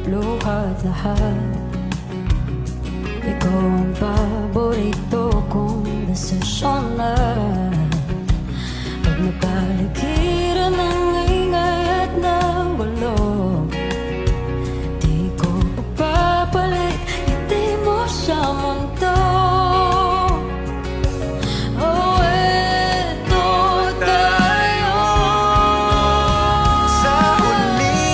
luha't lahat. Ikaw ang paborito kong desisyon na pag napaligiran ng ingay at ng bulog, di ko papalit, hindi mo sa mundo. Oh, eto tayo sa uli,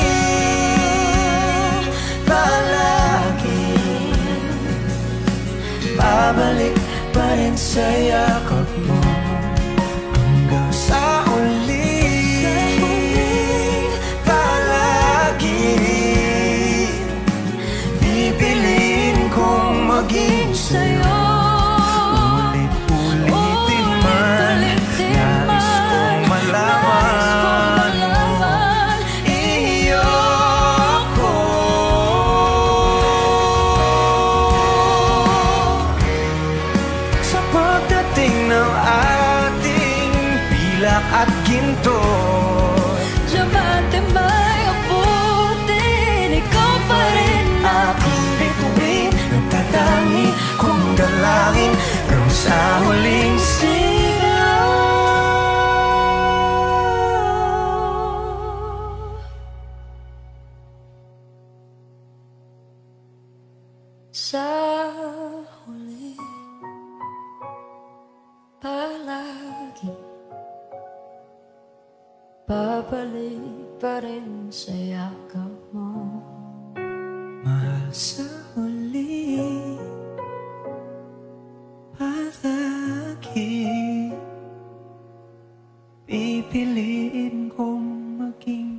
palagi babalik pa rin sa yakap mo. Hanggang sa uli, palagi pipiliin kong maging sa'yo. Ulit-ulitin man, nais kong malaman iyo ako. Sa pagdating ng ating pilak at ginto, Diamante may abutin, ikaw pa rin aking bituin, nagtatangi kong dalangin hanggang sa huling sigaw. sa huli. Palagi babalik pa rin sa yakap mo. Mahal sa